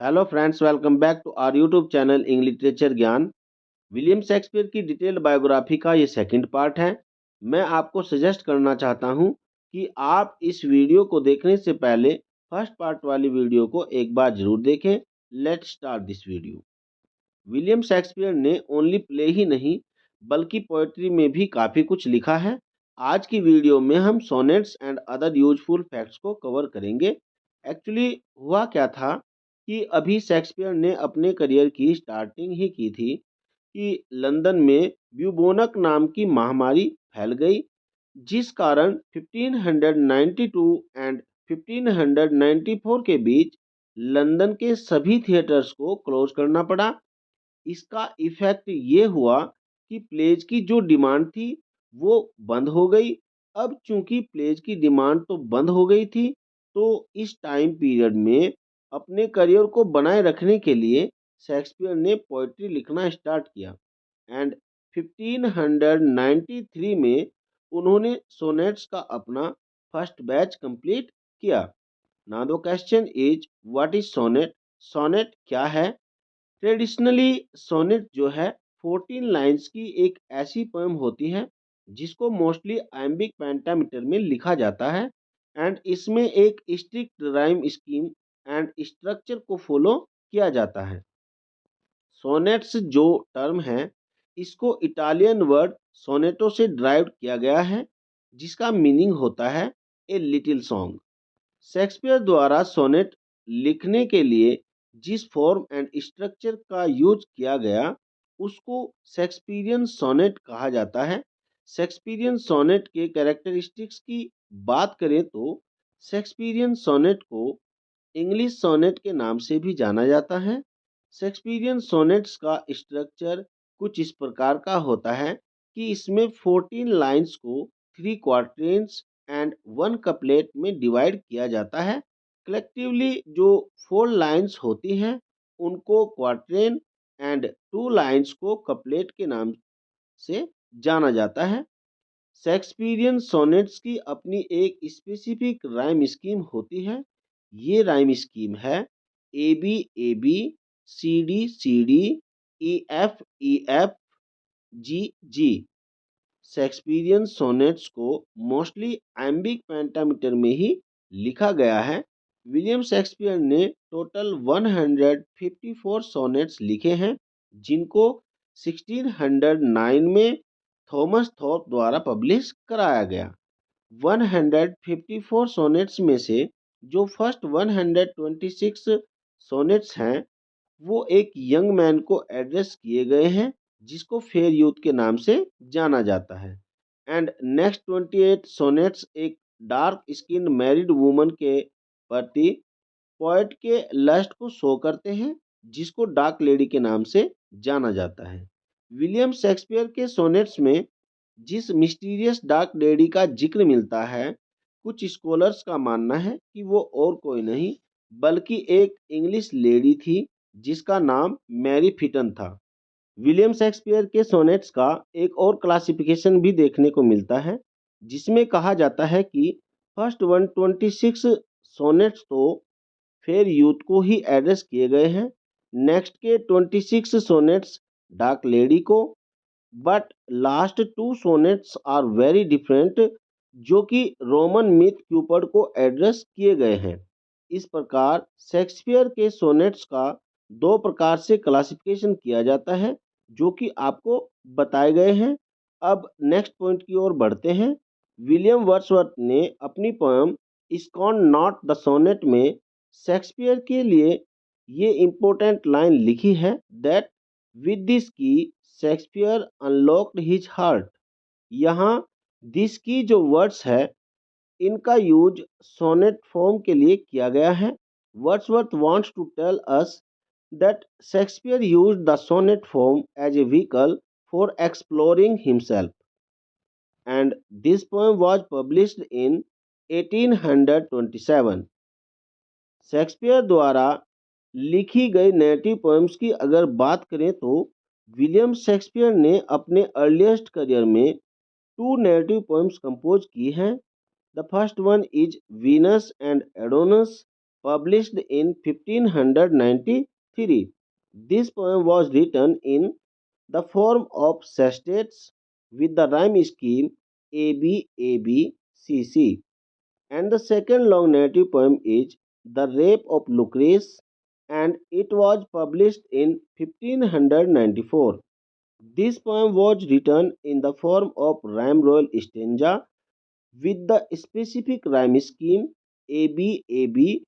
Hello friends, welcome back to our YouTube channel English literature Gyan. William Shakespeare की detailed biography का ये second part है। मैं आपको सजेस्ट करना चाहता हूँ कि आप इस वीडियो को देखने से पहले फर्स्ट पार्ट वाली वीडियो को एक बार जरूर देखें। Let's start this video. William Shakespeare ने ओनली प्ले ही नहीं बल्कि पोएट्री में भी काफ़ी कुछ लिखा है। आज की वीडियो में हम sonnets and other useful facts को कवर करेंगे। एक्चुअली हुआ क्या था कि अभी शेक्सपियर ने अपने करियर की स्टार्टिंग ही की थी कि लंदन में ब्यूबोनक नाम की महामारी फैल गई, जिस कारण 1592 एंड 1594 के बीच लंदन के सभी थिएटर्स को क्लोज करना पड़ा। इसका इफेक्ट ये हुआ कि प्लेज की जो डिमांड थी वो बंद हो गई। अब चूंकि प्लेज की डिमांड तो बंद हो गई थी, तो इस टाइम पीरियड में अपने करियर को बनाए रखने के लिए शेक्सपियर ने पोइट्री लिखना स्टार्ट किया एंड 1593 में उन्होंने सोनेट्स का अपना फर्स्ट बैच कंप्लीट किया। Now the question is, what is sonnet? Sonnet क्या है? ट्रेडिशनली सोनेट जो है 14 लाइंस की एक ऐसी पोएम होती है जिसको मोस्टली आयम्बिक पेंटामीटर में लिखा जाता है एंड इसमें एक strict rhyme scheme and structure को फॉलो किया जाता है। सोनेट्स जो टर्म है इसको इटालियन वर्ड सोनेटो से ड्राइव किया गया है, जिसका मीनिंग होता है ए लिटिल सॉन्ग। शेक्सपियर द्वारा सोनेट लिखने के लिए जिस फॉर्म एंड स्ट्रक्चर का यूज किया गया उसको शेक्सपियरियन सोनेट कहा जाता है। शेक्सपियरियन सोनेट के कैरेक्टरिस्टिक्स की बात करें तो शेक्सपियरियन सोनेट को इंग्लिश सोनेट के नाम से भी जाना जाता है। शेक्सपियरियन सोनेट्स का स्ट्रक्चर कुछ इस प्रकार का होता है कि इसमें 14 लाइंस को 3 क्वार्टेंस एंड 1 कपलेट में डिवाइड किया जाता है। कलेक्टिवली जो 4 लाइंस होती हैं उनको क्वार्टेन एंड 2 लाइंस को कपलेट के नाम से जाना जाता है। शेक्सपियरियन सोनेट्स की अपनी एक स्पेसिफिक राइम स्कीम होती है। ये राइम स्कीम है A B C D E F G G. Shakespearean sonnets को मोस्टली आयम्बिक पेंटामीटर में ही लिखा गया है। विलियम शेक्सपियर ने टोटल 154 सोनेट्स लिखे हैं, जिनको 1609 में थॉमस थॉर्प द्वारा पब्लिश कराया गया। 154 सोनेट्स में से जो फर्स्ट 126 सोनेट्स हैं वो एक यंग मैन को एड्रेस किए गए हैं, जिसको फेयर यूथ के नाम से जाना जाता है। एंड नेक्स्ट 28 सोनेट्स एक डार्क स्किन मैरिड वुमन के प्रति पोएट के लस्ट को शो करते हैं, जिसको डार्क लेडी के नाम से जाना जाता है। विलियम शेक्सपियर के सोनेट्स में जिस मिस्टीरियस डार्क लेडी का जिक्र मिलता है, कुछ स्कॉलर्स का मानना है कि वो और कोई नहीं बल्कि एक इंग्लिश लेडी थी जिसका नाम मैरी फिटन था। विलियम शेक्सपियर के सोनेट्स का एक और क्लासिफिकेशन भी देखने को मिलता है, जिसमें कहा जाता है कि फर्स्ट 126 सोनेट्स तो फेयर यूथ को ही एड्रेस किए गए हैं। नेक्स्ट के 26 सोनेट्स डार्क लेडी को, but last 2 sonnets are very different, जो कि रोमन मिथ क्यूपर्ड को एड्रेस किए गए हैं। इस प्रकार शेक्सपियर के सोनेट्स का 2 प्रकार से क्लासिफिकेशन किया जाता है, जो कि आपको बताए गए हैं। अब नेक्स्ट पॉइंट की ओर बढ़ते हैं। विलियम वर्ड्सवर्थ ने अपनी पोएम स्कॉन नॉट द सोनेट में शेक्सपियर के लिए ये इम्पोर्टेंट लाइन लिखी है दैट विद दिस की शेक्सपियर अनलॉक्ड हिज हार्ट। यहाँ दिस की जो वर्ड्स है इनका यूज सोनेट फॉर्म के लिए किया गया है। Wordsworth wants to tell us that Shakespeare used the sonnet form as a vehicle for exploring himself, and this poem was published in 1827. Shakespeare द्वारा लिखी गई नेरेटिव पोएम्स की अगर बात करें तो विलियम शेक्सपियर ने अपने अर्लीस्ट करियर में 2 नेरेटिव पोएम्स कंपोज की हैं। The first one is Venus and Adonis published in 1593. This poem was written in the form of sestets with the rhyme scheme ABABCC. And the second long narrative poem is The Rape of Lucrece, and it was published in 1594. This poem was written in the form of rhyme royal stanza with the specific rhyme scheme ABABBCC.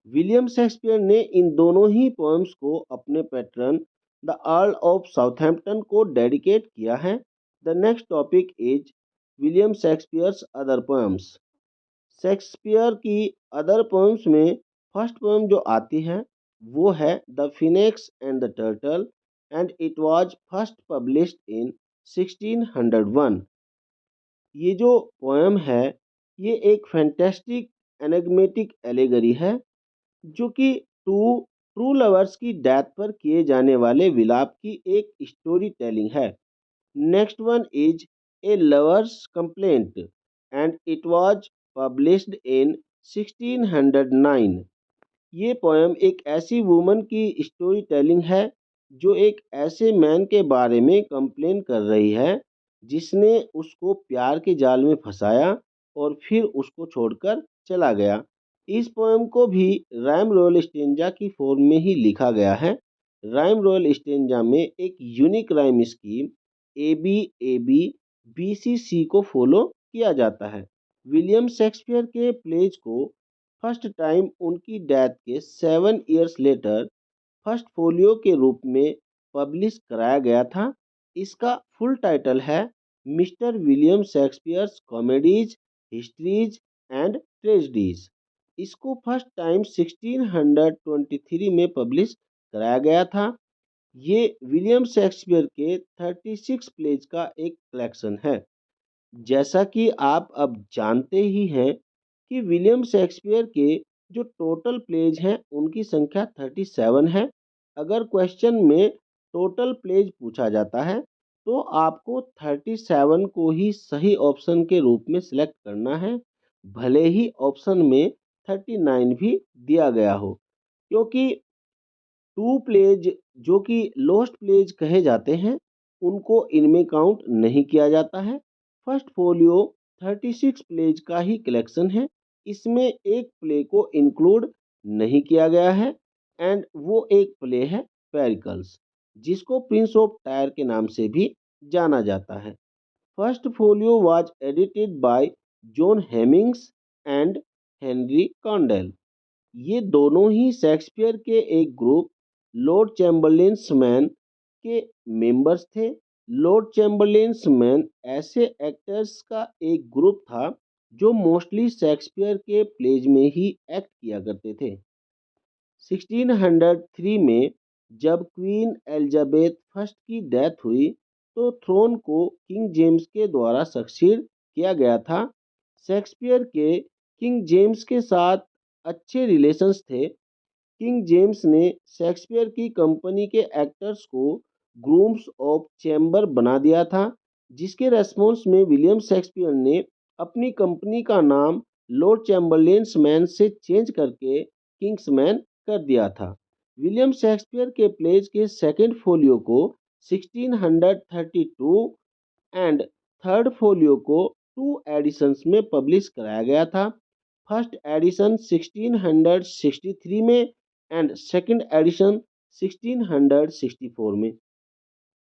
William Shakespeare ने इन दोनों ही poems को अपने patron the earl of Southampton को dedicate किया है। The next topic is William Shakespeare's other poems. Shakespeare की अदर पोएम्स में फर्स्ट पोएम जो आती है वो है the Phoenix and the turtle, and it was first published in 1601। ये जो पोएम है ये एक फैंटेस्टिक एनेग्मेटिक एलेगरी है जो कि टू ट्रू लवर्स की डेथ पर किए जाने वाले विलाप की एक स्टोरी टेलिंग है। Next one is a lovers complaint, and it was published in 1609। ये पोएम एक ऐसी वुमन की स्टोरी टेलिंग है जो एक ऐसे मैन के बारे में कंप्लेन कर रही है जिसने उसको प्यार के जाल में फंसाया और फिर उसको छोड़कर चला गया। इस पोएम को भी राइम रोयल स्टेंजा की फॉर्म में ही लिखा गया है। राइम रोयल स्टेंजा में एक unique rhyme scheme A B B C C को फॉलो किया जाता है। विलियम शेक्सपियर के प्लेज को फर्स्ट टाइम उनकी डेथ के 7 ईयर्स लेटर फर्स्ट फोलियो के रूप में पब्लिश कराया गया था। इसका फुल टाइटल है mister William Shakespeare's comedies, histories and tragedies. इसको फर्स्ट टाइम 1623 में पब्लिश कराया गया था। ये विलियम शेक्सपियर के 36 प्लेज का एक कलेक्शन है। जैसा कि आप अब जानते ही हैं कि विलियम शेक्सपियर के जो टोटल प्लेज हैं उनकी संख्या 37 है। अगर क्वेश्चन में टोटल प्लेज पूछा जाता है तो आपको 37 को ही सही ऑप्शन के रूप में सिलेक्ट करना है, भले ही ऑप्शन में 39 भी दिया गया हो, क्योंकि टू प्लेज जो कि लोस्ट प्लेज कहे जाते हैं उनको इनमें काउंट नहीं किया जाता है। फर्स्ट फोलियो 36 प्लेज का ही कलेक्शन है, इसमें एक प्ले को इंक्लूड नहीं किया गया है, एंड वो एक प्ले है पेरिकल्स, जिसको प्रिंस ऑफ टायर के नाम से भी जाना जाता है। First folio was edited by John Heminges and Henry Condell. ये दोनों ही शेक्सपियर के एक ग्रुप लॉर्ड चैम्बरलेन्स मैन के मेंबर्स थे। लॉर्ड चैम्बरलेन्स मैन ऐसे एक्टर्स का एक ग्रुप था जो मोस्टली शेक्सपियर के प्लेज में ही एक्ट किया करते थे। 1603 में जब क्वीन एलिजाबेथ फर्स्ट की डेथ हुई तो थ्रोन को किंग जेम्स के द्वारा सक्सीड किया गया था। शेक्सपियर के किंग जेम्स के साथ अच्छे रिलेशंस थे। किंग जेम्स ने शेक्सपियर की कंपनी के एक्टर्स को ग्रूम्स ऑफ चैम्बर बना दिया था, जिसके रेस्पॉन्स में विलियम शेक्सपियर ने अपनी कंपनी का नाम लॉर्ड चैम्बरलेन्स मैन से चेंज करके किंग्स मैन कर दिया था। विलियम शेक्सपियर के प्लेज के सेकेंड फोलियो को 1632 एंड थर्ड फोलियो को 2 एडिशंस में पब्लिश कराया गया था। फर्स्ट एडिशन 1663 में एंड सेकंड एडिशन 1664 में।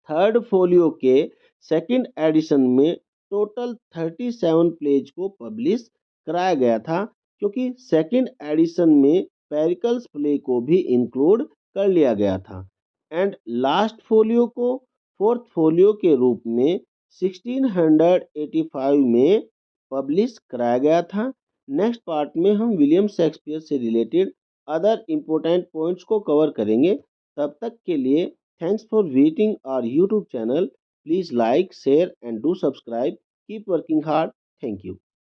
थर्ड फोलियो के सेकंड एडिशन में टोटल 37 प्लेज को पब्लिश कराया गया था, क्योंकि सेकंड एडिशन में पेरिकल्स प्ले को भी इंक्लूड कर लिया गया था। एंड लास्ट फोलियो को फोर्थ फोलियो के रूप में 1685 में पब्लिश कराया गया था। नेक्स्ट पार्ट में हम विलियम शेक्सपियर से रिलेटेड अदर इम्पोर्टेंट पॉइंट्स को कवर करेंगे। तब तक के लिए thanks for visiting our YouTube channel. Please like, share and do subscribe. Keep working hard. Thank you.